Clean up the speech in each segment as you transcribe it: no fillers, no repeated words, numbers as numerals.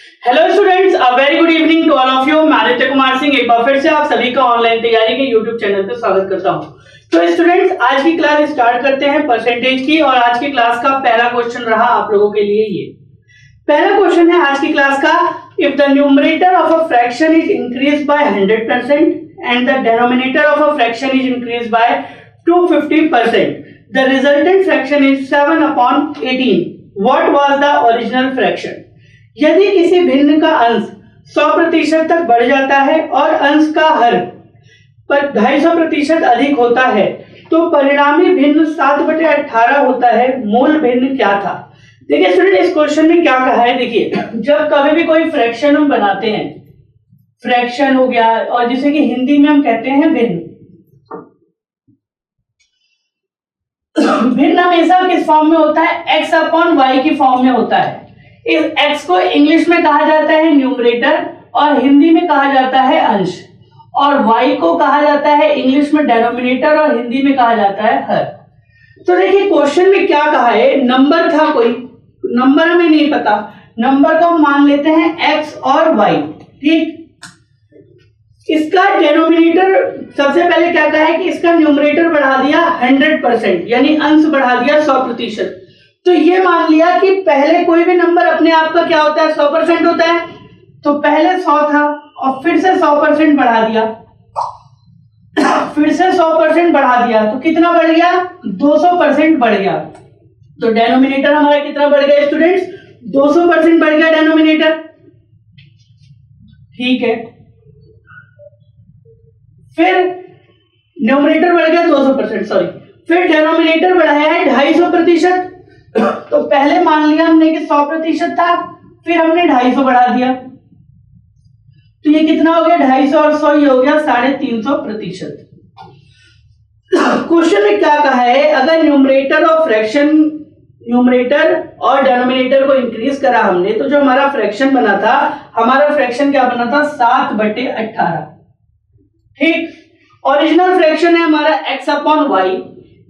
Hello students, a very good evening to all of you. मैं आदित्य कुमार सिंह एक बार फिर से आप सभी का ऑनलाइन तैयारी के यूट्यूब चैनल पे स्वागत करता हूं। तो स्टूडेंट्स, आज की क्लास स्टार्ट करते हैं परसेंटेज की। और आज की क्लास का पहला क्वेश्चन रहा आप लोगों के लिए ये पहला क्वेश्चन है आज की क्लास का। If the numerator of a fraction is increase by 100% and the denominator of a fraction is increase by 250%, the resultant fraction is 7/18, what was the original fraction. यदि किसी भिन्न का अंश 100% तक बढ़ जाता है और अंश का हर पर 250% अधिक होता है तो परिणामी भिन्न 7/18 होता है। मूल भिन्न क्या था? देखिए स्टूडेंट, इस क्वेश्चन में क्या कहा है, देखिए जब कभी भी कोई फ्रैक्शन हम बनाते हैं, फ्रैक्शन हो गया और जिसे कि हिंदी में हम कहते हैं भिन्न। भिन्न हमेशा किस फॉर्म में होता है? x अपॉन वाई की फॉर्म में होता है। इस x को इंग्लिश में कहा जाता है न्यूमरेटर और हिंदी में कहा जाता है अंश, और y को कहा जाता है इंग्लिश में डेनोमिनेटर और हिंदी में कहा जाता है हर। तो देखिए क्वेश्चन में क्या कहा है, नंबर था, कोई नंबर हमें नहीं पता, नंबर को हम मान लेते हैं x और y, ठीक। इसका डेनोमिनेटर सबसे पहले क्या कहा है कि इसका न्यूमरेटर बढ़ा दिया 100%, यानी अंश बढ़ा दिया 100%। तो ये मान लिया कि पहले कोई भी नंबर अपने आप का क्या होता है, 100% होता है। तो पहले 100 था और फिर से 100% बढ़ा दिया, फिर से 100% बढ़ा दिया, तो कितना बढ़ गया? 200% बढ़ गया। तो डेनोमिनेटर हमारा कितना बढ़ गया स्टूडेंट्स? 200% बढ़ गया डेनोमिनेटर, ठीक है। फिर न्यूमरेटर बढ़ गया 200%, सॉरी, फिर डेनोमिनेटर बढ़ाया है 250%। तो पहले मान लिया हमने कि 100% था, फिर हमने 250 बढ़ा दिया, तो ये कितना हो गया? 250 और 100 ये हो गया 350%। क्वेश्चन में क्या कहा है, अगर न्यूमरेटर और फ्रैक्शन, न्यूमरेटर और डेनोमिनेटर को इंक्रीज करा हमने, तो जो हमारा फ्रैक्शन बना था, हमारा फ्रैक्शन क्या बना था? 7/18, ठीक। ओरिजिनल फ्रैक्शन है हमारा x अपॉन वाई।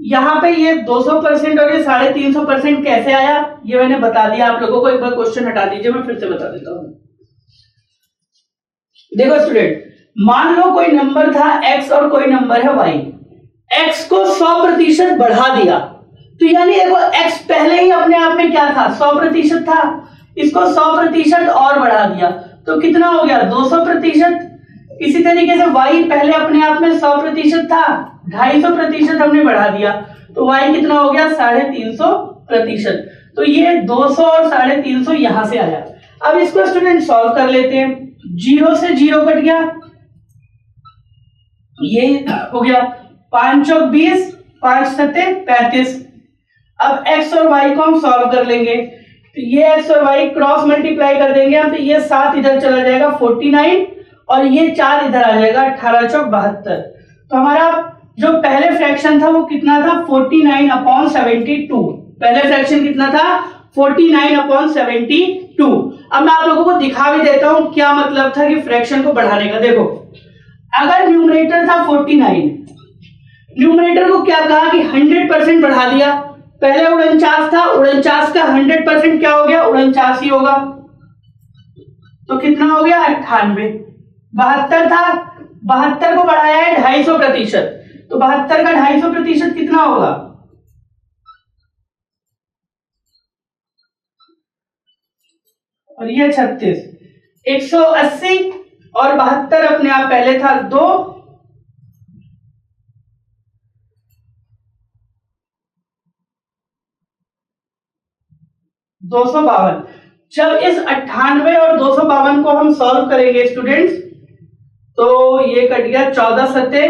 यहां पे ये 200% और ये 350% कैसे आया, ये मैंने बता दिया आप लोगों को। एक बार क्वेश्चन हटा दीजिए, मैं फिर से बता देता हूं। देखो स्टूडेंट, मान लो कोई नंबर था x और कोई नंबर है y। x को 100% बढ़ा दिया, तो यानी देखो x पहले ही अपने आप में क्या था? 100% था। इसको 100% और बढ़ा दिया, तो कितना हो गया? 200%। इसी तरीके से y पहले अपने आप में 100% था, 250% हमने बढ़ा दिया, तो y कितना हो गया? 350%। तो ये 200 और 350 यहां से आया। अब इसको स्टूडेंट सॉल्व कर लेते हैं। 0 से 0 कट गया, ये हो गया 5 चौक 20, 5 सत्ते 35। अब x और y को हम सॉल्व कर लेंगे, तो ये x और y क्रॉस मल्टीप्लाई कर देंगे हम, तो ये 7 इधर चला जाएगा 49, और ये 4 इधर आ जाएगा 18 चौक 72। तो हमारा जो पहले फ्रैक्शन था वो कितना था? 49/72। पहले फ्रैक्शन कितना था? 49/72। अब मैं आप लोगों को दिखा भी देता हूं क्या मतलब था कि फ्रैक्शन को बढ़ाने का। देखो, अगर न्यूमरेटर था 49, न्यूमरेटर को क्या कहा कि 100% बढ़ा दिया। पहले 49 था, 49 का 100% क्या हो गया? 49 ही होगा, तो कितना हो गया? 98। 72 था, 72 को बढ़ाया है 250%, तो 72 का 250% कितना होगा? और ये 36, 180 और 72 अपने आप पहले था 2, 252। जब इस 98 और 252 को हम सॉल्व करेंगे स्टूडेंट्स, तो ये कट गया 14 सत्ते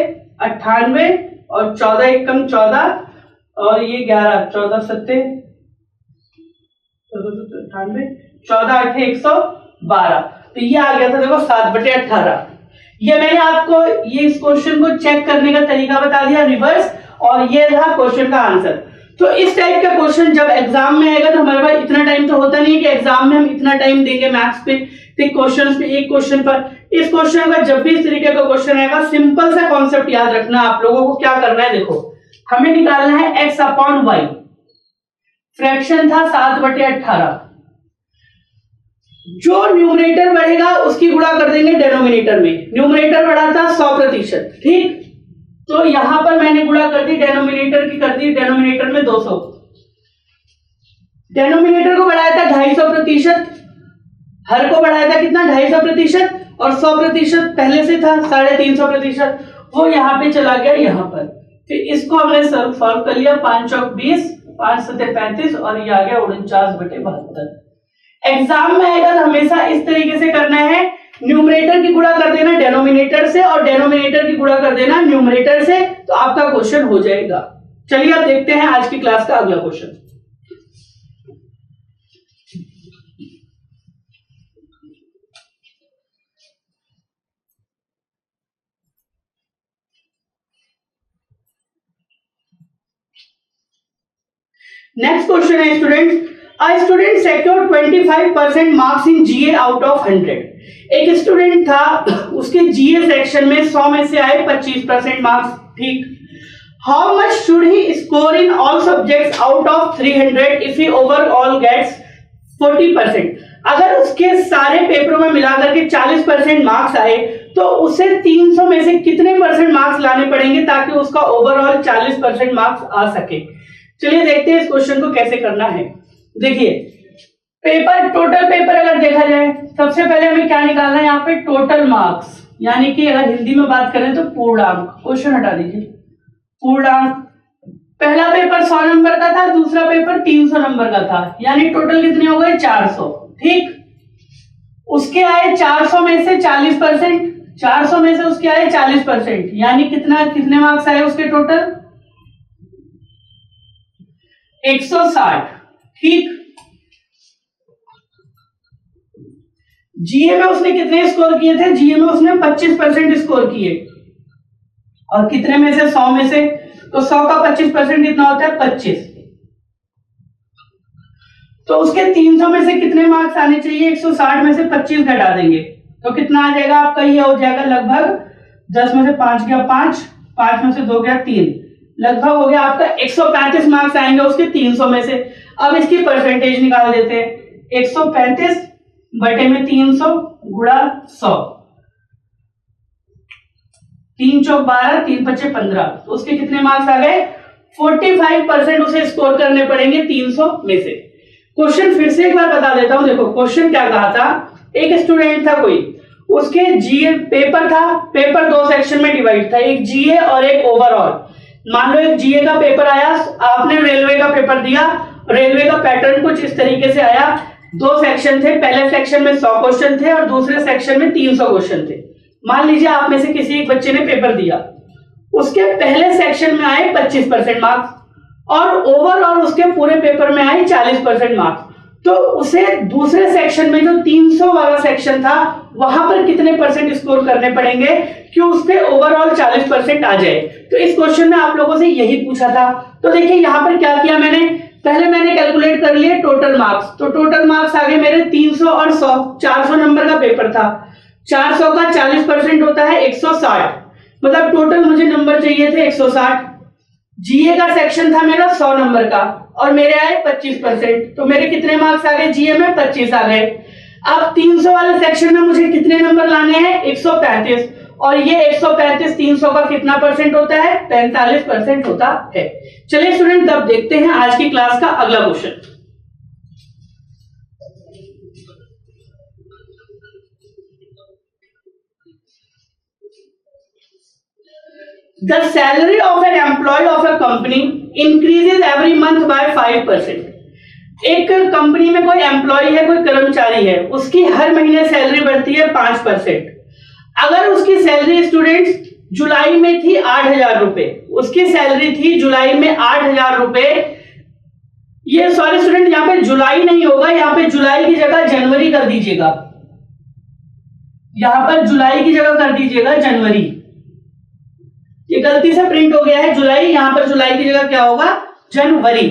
98 और 14 एकम 14, और ये 11, 14 सत्ते 98, 14 8 112। तो ये आ गया था देखो 7/18। ये मैंने आपको ये इस क्वेश्चन को चेक करने का तरीका बता दिया रिवर्स, और ये था क्वेश्चन का आंसर। तो इस टाइप का क्वेश्चन जब एग्जाम में आएगा, तो हमारे पास इतना टाइम तो होता नहीं है कि एग्जाम में हम इतना टाइम देंगे मैथ्स पे, क्वेश्चन पे, एक क्वेश्चन पर। इस क्वेश्चन का जब भी इस तरीके का क्वेश्चन आएगा, सिंपल सा कॉन्सेप्ट याद रखना आप लोगों को। क्या करना है, देखो हमें निकालना है x अपॉन वाई। फ्रैक्शन था 7/18, जो न्यूमरेटर बढ़ेगा उसकी गुणा कर देंगे डेनोमिनेटर में। न्यूमरेटर बढ़ा था 100%, ठीक, तो यहां पर मैंने गुणा कर दी डेनोमिनेटर की, कर दी डेनोमिनेटर में 200। डेनोमिनेटर को बढ़ाया था 250%, हर को बढ़ाया था कितना 250%, और 100% पहले से था 350%, वो यहाँ पे चला गया यहाँ पर। फिर इसको हमने सॉल्व कर लिया, 5 चौक 20, 5 सत्ते 35 और ये आ गया 49/72। एग्जाम में आएगा तो हमेशा इस तरीके से करना है, न्यूमरेटर की गुणा कर देना डेनोमिनेटर से और डेनोमिनेटर की गुणा कर देना न्यूमरेटर से, तो आपका क्वेश्चन हो जाएगा। चलिए अब देखते हैं आज की क्लास का अगला क्वेश्चन। नेक्स्ट क्वेश्चन है student, a student secured 25% marks in GA out of 100। एक स्टूडेंट था, उसके जीए सेक्शन में 100 में से आए 25% मार्क्स, ठीक। How much should he score in all subjects out of 300 if he overall gets 40%। अगर उसके सारे पेपरों में मिलाकर के 40% मार्क्स आए तो उसे 300 में से कितने परसेंट मार्क्स लाने पड़ेंगे ताकि उसका ओवरऑल 40% मार्क्स आ सके। चलिए देखते हैं इस क्वेश्चन को कैसे करना है। देखिए पेपर, टोटल पेपर अगर देखा जाए, सबसे पहले हमें क्या निकालना है यहाँ पे, टोटल मार्क्स, यानी कि अगर हिंदी में बात करें तो पूर्णांक। क्वेश्चन हटा दीजिए, पूर्णांक। पहला पेपर 100 नंबर का था, दूसरा पेपर 300 नंबर का था, यानी टोटल कितने हो गए 400, ठीक। उसके आए 400 में से 40%, 400 में से उसके आए 40%, यानी कितने मार्क्स आए उसके टोटल 160, ठीक। जीए में उसने कितने स्कोर किए थे, जीए में उसने 25% स्कोर किए, और कितने में से 100 में से, तो 100 का 25% कितना होता है 25, तो उसके 300 में से कितने मार्क्स आने चाहिए, 160 में से 25 घटा देंगे तो कितना आ जाएगा आपका, ये हो जाएगा लगभग 10 में से 5 गया 5, 5 में से 2 गया 3, लगभग हो गया आपका 135 मार्क्स आएंगे उसके 300 में से। अब इसकी परसेंटेज निकाल देते हैं, 135 बटे में 300 गुणा 100, 3 चौक 12, 3 पच्चे 15, तो उसके कितने मार्क्स आ गए 45% उसे स्कोर करने पड़ेंगे 300 में से। क्वेश्चन फिर से एक बार बता देता हूं, देखो क्वेश्चन क्या कहा था, एक स्टूडेंट था कोई, उसके जीए पेपर था, पेपर 2 सेक्शन में डिवाइड था, एक जीए और एक ओवरऑल। मान लो एक जीए का पेपर आया, आपने रेलवे का पेपर दिया, रेलवे का पैटर्न कुछ इस तरीके से आया, 2 सेक्शन थे, पहले सेक्शन में 100 क्वेश्चन थे और दूसरे सेक्शन में 300 क्वेश्चन थे। मान लीजिए आप में से किसी एक बच्चे ने पेपर दिया, उसके पहले सेक्शन में आए 25% मार्क्स और ओवरऑल उसके पूरे पेपर में आए 40% मार्क्स, तो उसे दूसरे सेक्शन में जो 300 वाला सेक्शन था वहां पर कितने परसेंट स्कोर करने पड़ेंगे कि उसके ओवरऑल 40% आ जाए। तो इस क्वेश्चन में आप लोगों से यही पूछा था। तो देखिए यहां पर क्या किया मैंने, पहले मैंने कैलकुलेट कर लिए टोटल मार्क्स, तो टोटल मार्क्स आ गए मेरे 300 और 100, 400 नंबर का पेपर था, 400 का 40% होता है 160, मतलब टोटल मुझे नंबर चाहिए थे 160। जीए का सेक्शन था मेरा 100 नंबर का और मेरे आए 25%, तो मेरे कितने मार्क्स आ गए जीए में 25 आ गए। अब 300 वाले सेक्शन में मुझे कितने नंबर लाने हैं 135, और ये 135 300 का कितना परसेंट होता है 45% होता है। चलिए स्टूडेंट अब देखते हैं आज की क्लास का अगला question. The salary of an employee of a company increases every month by 5%. एक कंपनी में कोई एम्प्लॉय है, कोई कर्मचारी है, उसकी हर महीने सैलरी बढ़ती है 5%। अगर उसकी सैलरी स्टूडेंट्स जुलाई में थी 8,000 रुपए, उसकी सैलरी थी जुलाई में 8,000 रुपए, ये सॉरी स्टूडेंट यहाँ पे जुलाई नहीं होगा, यहाँ पे जुलाई की जगह जनवरी कर दीजिएगा, यहां पर जुलाई की जगह कर दीजिएगा जनवरी, ये गलती से प्रिंट हो गया है जुलाई, यहां पर जुलाई की जगह क्या होगा जनवरी।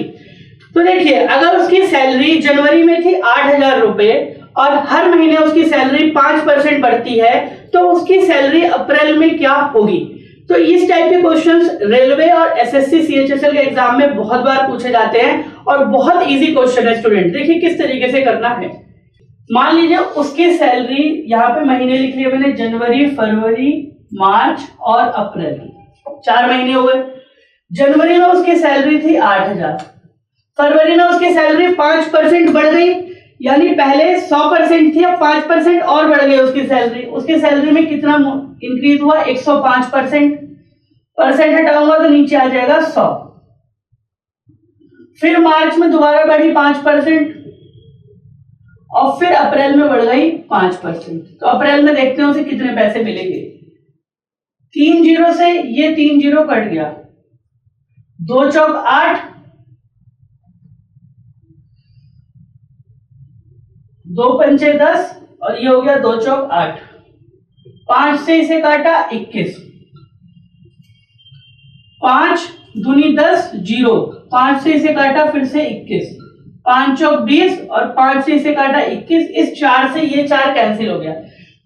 तो देखिए अगर उसकी सैलरी जनवरी में थी 8,000 रुपए और हर महीने उसकी सैलरी 5% बढ़ती है, तो उसकी सैलरी अप्रैल में क्या होगी। तो इस टाइप के क्वेश्चंस रेलवे और एसएससी सीएचएसएल के एग्जाम में बहुत बार पूछे जाते हैं और बहुत इजी क्वेश्चन है स्टूडेंट। देखिए किस तरीके से करना है। मान लीजिए उसकी सैलरी, यहाँ पे महीने लिख लिए मैंने, जनवरी, फरवरी, मार्च और अप्रैल, 4 महीने हो गए। जनवरी में उसकी सैलरी थी 8,000, फरवरी में उसकी सैलरी 5% बढ़ गई, यानी पहले 100% थी, अब 5% और बढ़ गई उसकी सैलरी। उसकी सैलरी में कितना इंक्रीज हुआ? 105%। परसेंट हटाऊंगा तो नीचे आ जाएगा 100। फिर मार्च में दोबारा बढ़ी 5%, और फिर अप्रैल में बढ़ गई 5%। तो अप्रैल में देखते हैं उसे कितने पैसे मिलेंगे। 3 जीरो से ये 3 जीरो कट गया, 2 चौक 8, 2 पंचे 10, और ये हो गया 2 चौक 8। 5 से इसे काटा 21, 5 दूनी 10, 0, 5 से इसे काटा फिर से 21, 5 चौक 20, और 5 से इसे काटा 21। इस 4 से ये 4 कैंसिल हो गया।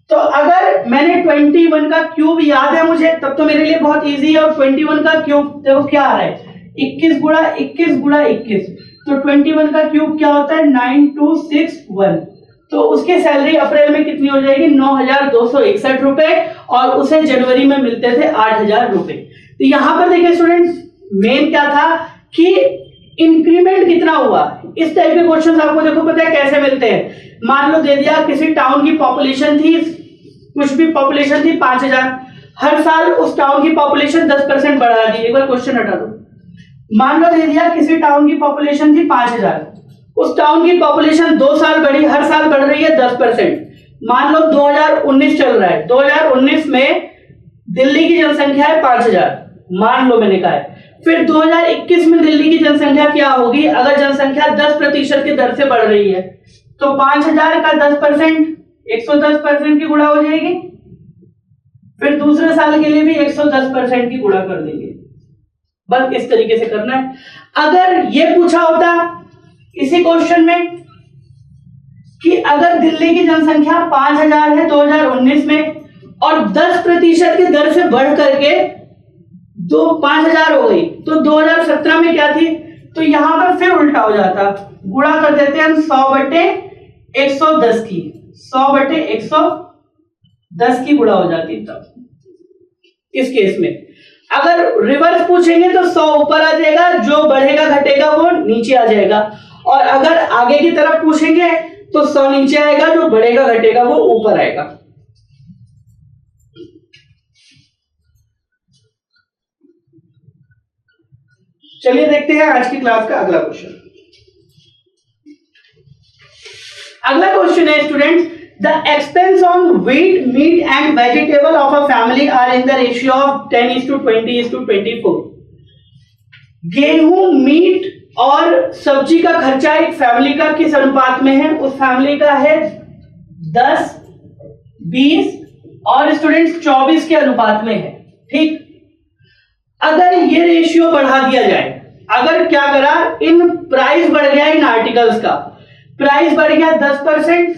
तो अगर मैंने 21 का क्यूब याद है मुझे, तब तो मेरे लिए बहुत इजी है। और 21 का क्यूब देखो क्या आ रहा है, 21 गुणा 21 गुणा 21, तो 21 का क्यूब क्या होता है? 9261। तो उसकी सैलरी अप्रैल में कितनी हो जाएगी? 9,261 रुपए, और उसे जनवरी में मिलते थे 8,000 रुपए। तो यहां पर देखिए स्टूडेंट्स, मेन क्या था कि इंक्रीमेंट कितना हुआ। इस टाइप के क्वेश्चन आपको देखो पता है कैसे मिलते हैं। मान लो दे दिया किसी टाउन की पॉपुलेशन थी, कुछ भी पॉपुलेशन थी 5,000, हर साल उस टाउन की पॉपुलेशन 10% बढ़ा दी। एक बार क्वेश्चन हटा दो। मान लो दे दिया किसी टाउन की पॉपुलेशन थी 5,000, उस टाउन की पॉपुलेशन 2 साल बढ़ी, हर साल बढ़ रही है 10%। मान लो 2019 चल रहा है, 2019 में दिल्ली की जनसंख्या है 5,000, मान लो मैंने कहा है। फिर 2021 में दिल्ली की जनसंख्या क्या होगी? अगर जनसंख्या 10% की दर से बढ़ रही है तो 5,000 का 10% 110% की गुणा हो जाएगी। फिर दूसरे साल के लिए भी 110% की गुणा कर देंगे। बस इस तरीके से करना है। अगर ये पूछा होता इसी क्वेश्चन में कि अगर दिल्ली की जनसंख्या 5,000 है 2019 में, और 10% की दर से बढ़ करके 5,000 हो गई, तो 2017 में क्या थी? तो यहां पर फिर उल्टा हो जाता, गुणा कर देते हैं हम 100/110 की, 100/110 की गुणा हो जाती। तब इस केस में अगर रिवर्स पूछेंगे तो 100 ऊपर आ जाएगा, जो बढ़ेगा घटेगा वो नीचे आ जाएगा। और अगर आगे की तरफ पूछेंगे तो 100 नीचे आएगा, जो बढ़ेगा घटेगा वो ऊपर आएगा। चलिए देखते हैं आज की क्लास का अगला क्वेश्चन। अगला क्वेश्चन है student, the expense on wheat, meat and vegetable of a family are in the ratio of 10:20:24। गेहूं, मीट और सब्जी का खर्चा एक फैमिली का किस अनुपात में है? उस फैमिली का है 10, 20 और स्टूडेंट्स 24 के अनुपात में है। ठीक, अगर ये रेशियो बढ़ा दिया जाए, अगर क्या करा, इन प्राइस बढ़ गया, इन आर्टिकल्स का प्राइस बढ़ गया 10%,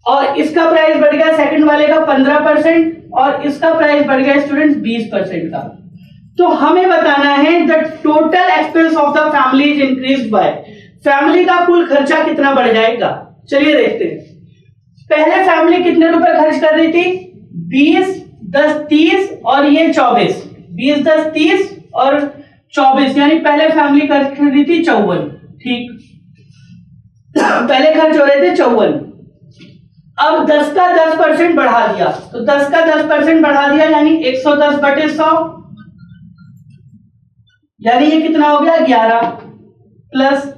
और इसका प्राइस बढ़ गया सेकंड वाले का 15%, और इसका प्राइस बढ़ गया स्टूडेंट्स 20% का, तो हमें बताना है the total expense of the family is increased by, family का कुल खर्चा कितना बढ़ जाएगा। चलिए देखते हैं। पहले फैमिली कितने रुपए खर्च कर रही थी? 20, 10, 30 और ये 24, 20, 10, 30 और 24, यानी पहले फैमिली खर्च कर रही थी 54। ठीक, पहले खर्च हो रहे थे 54। अब 10 का 10% बढ़ा दिया, तो 10 का 10% बढ़ा दिया यानी 110/100, यानी ये कितना हो गया 11, प्लस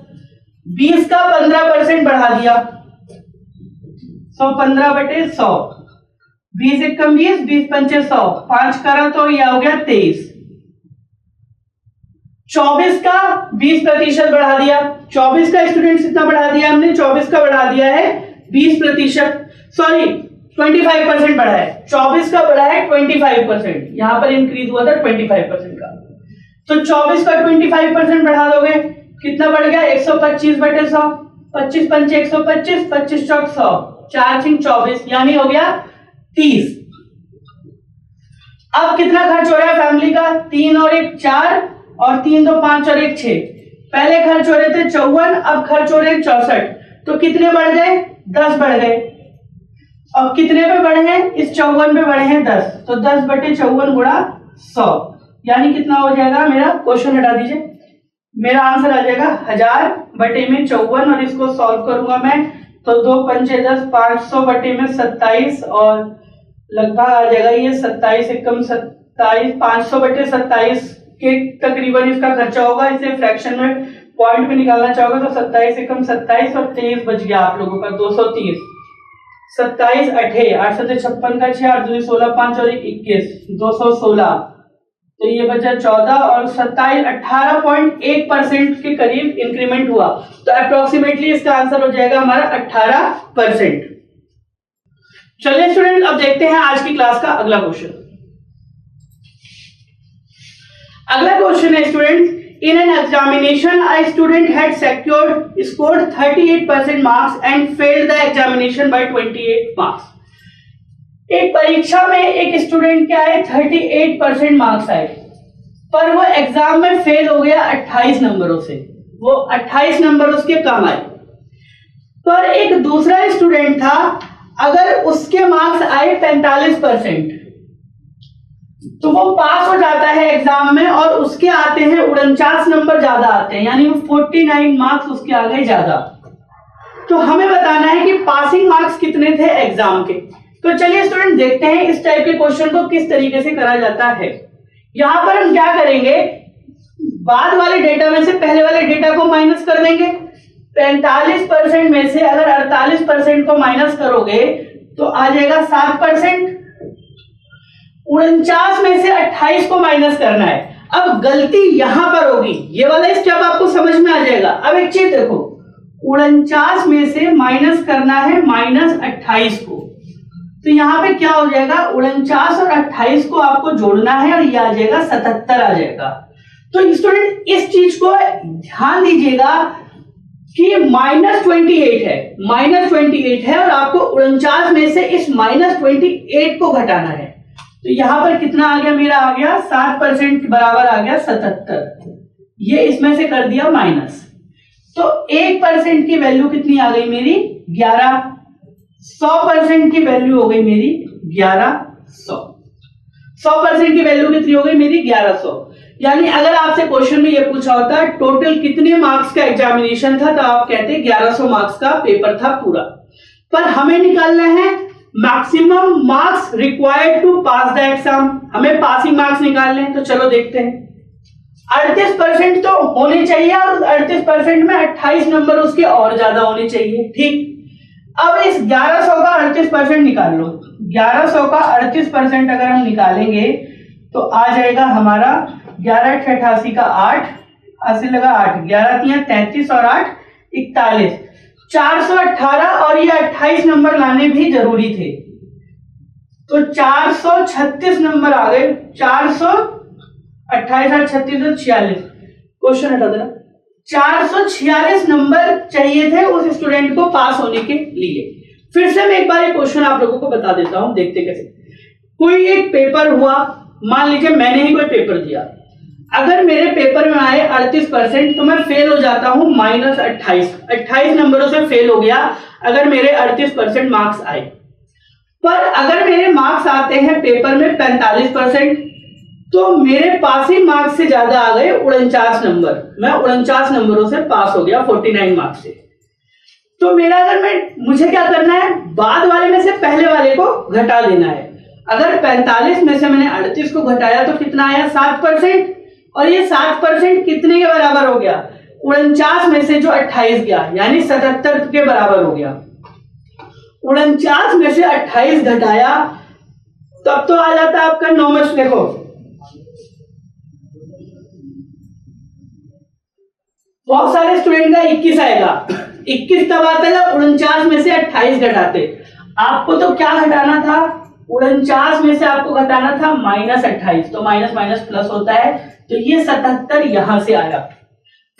20 का 15% बढ़ा दिया, 15/100, 20 एकम 20, 20 पंचे 100, 5 करा तो यह हो गया 23। 24 का 20% बढ़ा दिया, 24 का स्टूडेंट्स कितना बढ़ा दिया हमने? 24 का बढ़ा दिया है 20%, सॉरी 25% बढ़ा है, 24 का बढ़ा है 25%, यहां पर इंक्रीज हुआ था 25% का, तो 24 का 25% बढ़ा दोगे, कितना बढ़ गया? 125/100, 25 पंचे 125, 25 चौक 100, 4 3 24, यानी हो गया 30। अब कितना खर्च हो रहा है फैमिली का? 3 और 1 4, और 3 2 5 और 1 6, पहले खर्च हो रहे थे 54, अब खर्च हो रहे हैं 64, तो कितने बढ़ गए? 10 बढ़ गए। अब कितने पे बढ़े हैं? इस 54 पे बढ़े हैं 10, तो 10/54 गुणा 100, यानी कितना हो जाएगा? मेरा क्वेश्चन हटा दीजिए, मेरा आंसर आ जाएगा 1000/54, और इसको सॉल्व करूंगा मैं तो 2 पंचे 10, 500/27, और लगभग आ जाएगा ये 27 एकम 27, 500/27 के तकरीबन इसका खर्चा होगा। इसे फ्रैक्शन में पॉइंट में निकालना चाहोगे तो 27 एकम 27 और 23 बच गया आप लोगों का 230। 27 8 8 से 56 का 6, 8 2 16, 5 और 1 21, 216, तो ये बचा 14, और 27 18.1% के करीब इंक्रीमेंट हुआ, तो अप्रोक्सीमेटली इसका आंसर हो जाएगा हमारा 18%। चलिए स्टूडेंट, अब देखते हैं आज की क्लास का अगला क्वेश्चन। अगला क्वेश्चन है student, in an examination a student had scored 38% marks and failed the examination by 28 marks. एक परीक्षा में एक स्टूडेंट के आए 38% मार्क्स आए, पर वो एग्जाम में फेल हो गया 28 नंबरों से, वो 28 नंबर उसके कम आए। पर एक दूसरा स्टूडेंट था, अगर उसके मार्क्स आए 45%, तो वो पास हो जाता है एग्जाम में, और उसके आते हैं 49 नंबर ज्यादा आते हैं, यानी 49 मार्क्स उसके आ गए ज्यादा। तो हमें बताना है कि पासिंग मार्क्स कितने थे एग्जाम के। तो चलिए स्टूडेंट देखते हैं इस टाइप के क्वेश्चन को किस तरीके से करा जाता है। यहां पर हम क्या करेंगे, बाद वाले डेटा में से पहले वाले डेटा को माइनस कर देंगे। 45% में से अगर 48% को माइनस करोगे तो आ जाएगा 7%। 49 में से 28 को माइनस करना है। अब गलती यहां पर होगी, ये वाला स्टेप आपको समझ में आ जाएगा। अब एक चीज देखो, 49 में से माइनस करना है -28 को, तो यहां पे क्या हो जाएगा, 49 और 28 को आपको जोड़ना है और ये आ जाएगा 77 आ जाएगा। तो स्टूडेंट इस चीज को ध्यान दीजिएगा कि -28 है, -28 है, और आपको 49 में से इस -28 को घटाना है। तो यहां पर कितना आ गया, मेरा आ गया 7% के बराबर आ गया 77, ये इसमें से कर दिया माइनस, तो 1% की वैल्यू कितनी आ गई मेरी 11। 100% की वैल्यू हो गई मेरी 1100। 100% की वैल्यू कितनी हो गई मेरी 1100। यानी अगर आपसे क्वेश्चन में ये पूछा होता टोटल कितने मार्क्स का एग्जामिनेशन था, तो आप कहते 1100 मार्क्स का पेपर था पूरा। पर हमें निकालना है maximum marks required to pass the exam, हमें पासिंग मार्क्स निकालने हैं। तो चलो देखते हैं, 38% तो होने चाहिए, और 38% में 28 नंबर उसके और ज्यादा होने चाहिए। ठीक, अब इस 1100 का 38% निकाल लो। 1100 का 38% अगर हम निकालेंगे तो आ जाएगा हमारा 11 88 का 8, 80 लगा 8, 11 3 33 और 8 41, 418, और ये 28 नंबर लाने भी जरूरी थे, तो 436 नंबर आ गए। 428 और 36 और 46, क्वेश्चन हटा देना। 446 नंबर चाहिए थे उस स्टूडेंट को पास होने के लिए। फिर से मैं एक बार ये क्वेश्चन आप लोगों को बता देता हूं, देखते कैसे। कोई एक पेपर हुआ, मान लीजिए मैंने ही कोई पेपर दिया, अगर मेरे पेपर में आए 38% तो मैं फेल हो जाता हूं -28 नंबरों से फेल हो गया अगर मेरे 38% मार्क्स आए। पर अगर मेरे मार्क्स आते हैं पेपर में 45%, तो मेरे पासिंग मार्क्स से ज्यादा आ गए 49 नंबर, मैं 49 नंबरों से पास हो गया 49 मार्क्स से। तो मेरा मुझे क्या करना है, बाद वाले में से पहले वाले को घटा देना है। अगर 45 में से मैंने 38 को घटाया तो कितना आया 7%, और ये 7% कितने के बराबर हो गया, 49 में से जो 28 गया यानी 77 के बराबर हो गया। 49 में से 28 घटाया तब तो आ जाता है आपका 9 में से, देखो बहुत सारे स्टूडेंट का 21 आएगा। 21 तब आता है जब 49 में से 28 घटाते। आपको तो क्या घटाना था, 49 में से आपको घटाना था -28, तो माइनस माइनस प्लस होता है, तो ये 77 यहां से आया।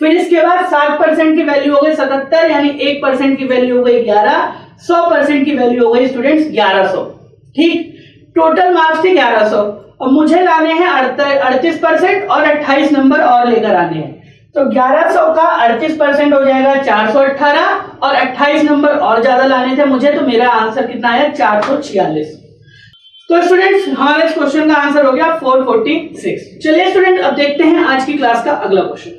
फिर इसके बाद 7% की वैल्यू हो गई 77, यानी 1% की वैल्यू हो गई 11, 100% की वैल्यू हो गई स्टूडेंट्स 1100। ठीक, टोटल मार्क्स थे 1100, और मुझे लाने हैं 38% और 28 नंबर और लेकर आने हैं। तो 1100 का 38% हो जाएगा 418 और 28 नंबर और ज्यादा लाने थे मुझे, तो मेरा आंसर कितना आया 446। तो स्टूडेंट्स हमारे इस क्वेश्चन का आंसर हो गया 446। चलिए स्टूडेंट अब देखते हैं आज की क्लास का अगला question.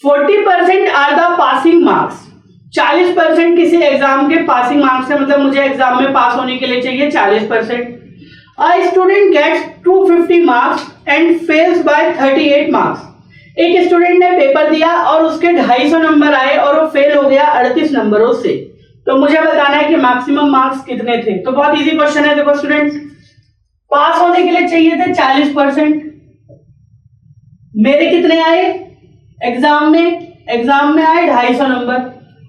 40% are the passing marks. 40% किसी एग्जाम के पासिंग मार्क्स है, मतलब मुझे एग्जाम में पास होने के लिए चाहिए 40%। A student gets 250 marks and fails by 38 marks. एक स्टूडेंट ने पेपर दिया और उसके 250 नंबर आए और वो फेल हो गया 38 नंबरों से। तो मुझे बताना है कि मैक्सिमम मार्क्स कितने थे। तो बहुत इजी क्वेश्चन है। देखो स्टूडेंट, पास होने के लिए चाहिए थे 40%, मेरे कितने आए एग्जाम में आए 250 नंबर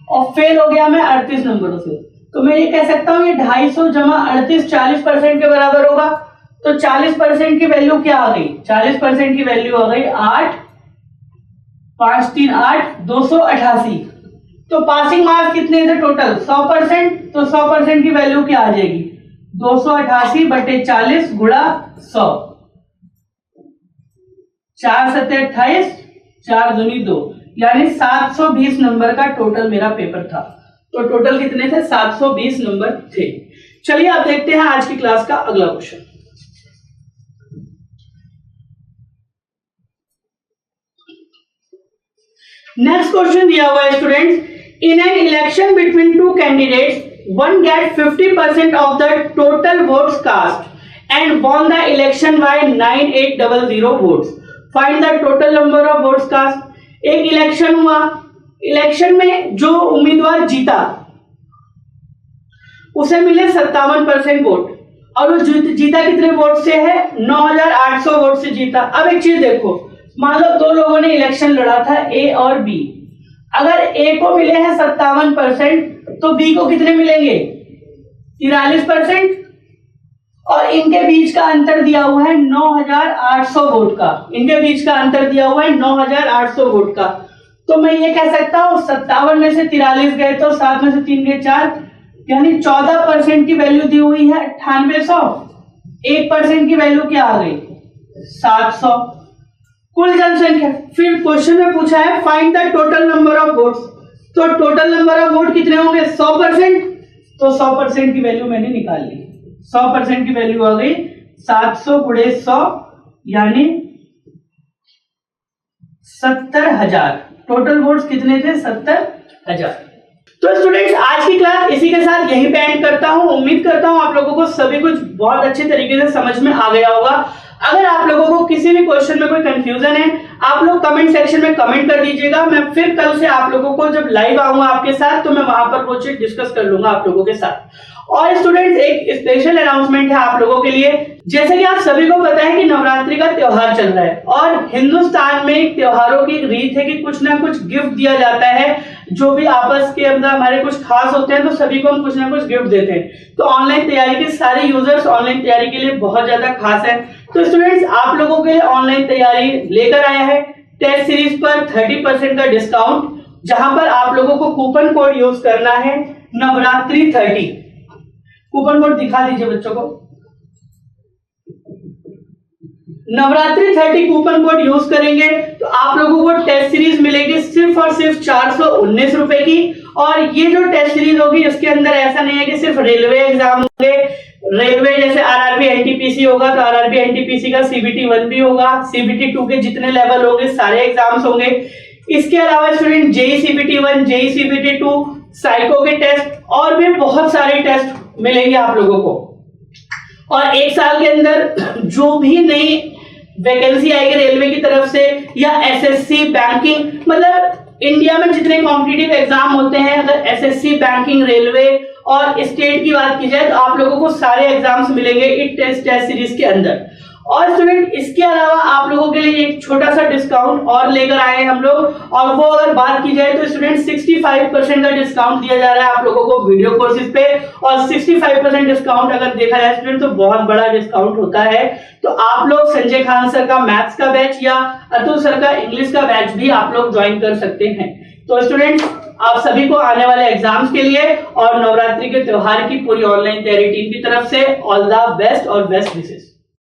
और फेल हो गया मैं 38 नंबरों से। तो मैं ये कह सकता हूं ये 250 जमा 38 40% के बराबर होगा। तो 40% की वैल्यू क्या आ गई? 40% की वैल्यू आ गई 8, 5 3 8 288। तो पासिंग मार्क्स कितने थे टोटल? 100%। तो 100% की वैल्यू क्या आ जाएगी? 288 बटे 40 गुणा 100। 4 7 28, 4 दूनी 2, यानी 720 नंबर का टोटल मेरा पेपर था। तो टोटल कितने थे? 720 नंबर थे। चलिए आप देखते हैं आज की क्लास का अगला क्वेश्चन। नेक्स्ट क्वेश्चन दिया हुआ है students, in an election between two candidates one get 50% of the total votes cast and won the election by 9800 votes. Find the total number of votes cast. एक election हुआ, election में जो उम्मीदवार जीता उसे मिले 57% वोट और वो जीता कितने वोट से है? 9800 वोट से जीता। अब एक चीज देखो, मान लो दो लोगों ने इलेक्शन लड़ा था, ए और बी। अगर ए को मिले हैं 57% तो बी को कितने मिलेंगे? 43%। और इनके बीच का अंतर दिया हुआ है 9800 वोट का। इनके बीच का अंतर दिया हुआ है 9800 वोट का। तो मैं ये कह सकता हूं 57 में से 43 गए तो 7 में से 3 गए 4, यानी 14% की वैल्यू दी हुई है 9800। 1% की वैल्यू क्या आ गई? 700। कुल जनसंख्या। फिर क्वेश्चन में पूछा है find the total number of votes. तो टोटल नंबर ऑफ वोट कितने होंगे? 100%। तो 100% की वैल्यू मैंने निकाल ली। 100% की वैल्यू आ गई 700 गुणे 100, यानी 70,000। टोटल वोट्स कितने थे? 70,000। तो स्टूडेंट्स आज की क्लास इसी के साथ यहीं पे एंड करता हूं। उम्मीद करता हूं आप लोगों को सभी कुछ बहुत अच्छे तरीके से समझ में आ गया होगा। अगर आप लोगों को किसी भी क्वेश्चन में कोई कंफ्यूजन है, आप लोग कमेंट सेक्शन में कमेंट कर दीजिएगा। मैं फिर कल से आप लोगों को जब लाइव आऊंगा आपके साथ तो मैं वहां पर वो चीज डिस्कस कर लूंगा आप लोगों के साथ। और स्टूडेंट्स एक स्पेशल अनाउंसमेंट है आप लोगों के लिए। जैसे कि आप सभी को पता है कि नवरात्रि का त्योहार चल रहा है और हिंदुस्तान में त्योहारों की रीत है कि कुछ ना कुछ गिफ्ट दिया जाता है। जो भी आपस के अंदर हमारे कुछ खास होते हैं तो सभी को हम कुछ ना कुछ गिफ्ट देते हैं। तो ऑनलाइन तैयारी के सारे यूजर्स ऑनलाइन तैयारी के लिए बहुत ज्यादा खास है। तो स्टूडेंट्स आप लोगों के लिए ऑनलाइन तैयारी लेकर आया है टेस्ट सीरीज पर 30% का डिस्काउंट, जहां पर आप लोगों को कूपन कोड यूज करना है नवरात्रि 30। कूपन कोड दिखा दीजिए बच्चों को। नवरात्रि 30 कूपन कोड यूज करेंगे तो आप लोगों को टेस्ट सीरीज मिलेगी सिर्फ और सिर्फ 419 रुपए की। और ये जो टेस्ट सीरीज होगी इसके अंदर ऐसा नहीं है कि सिर्फ रेलवे एग्जाम होंगे। रेलवे जैसे आरआरबी एनटीपीसी होगा तो आरआरबी एनटीपीसी का सीबीटी 1 भी होगा, सीबीटी 2 के जितने लेवल होंगे सारे एग्जाम्स होंगे। इसके अलावा student JE CBT 1, JE CBT 2, psycho के टेस्ट और भी बहुत सारे टेस्ट मिलेंगे आप लोगों को। और एक साल के अंदर जो भी नई वैकेंसी आएगी रेलवे की तरफ से या एसएससी बैंकिंग, मतलब इंडिया में जितने कॉम्पिटिटिव एग्जाम होते हैं, अगर एसएससी बैंकिंग रेलवे और स्टेट की बात की जाए तो आप लोगों को सारे एग्जाम्स मिलेंगे इस टेस्ट सीरीज के अंदर। और स्टूडेंट इसके अलावा आप लोगों के लिए एक छोटा सा डिस्काउंट और लेकर आए हैं हम लोग, और वो अगर बात की जाए तो स्टूडेंट 65% का डिस्काउंट दिया जा रहा है आप लोगों को वीडियो कोर्सेज पे। और 65% डिस्काउंट अगर देखा जाए स्टूडेंट तो बहुत बड़ा डिस्काउंट होता है। तो आप लोग संजय खान सर का मैथ्स का बैच या अतुल सर का इंग्लिश का बैच भी आप लोग ज्वाइन कर सकते हैं। तो स्टूडेंट्स आप सभी को आने वाले एग्जाम्स के लिए और नवरात्रि के त्योहार की पूरी ऑनलाइन तैयारी टीम की तरफ से ऑल द बेस्ट और बेस्ट विशेष।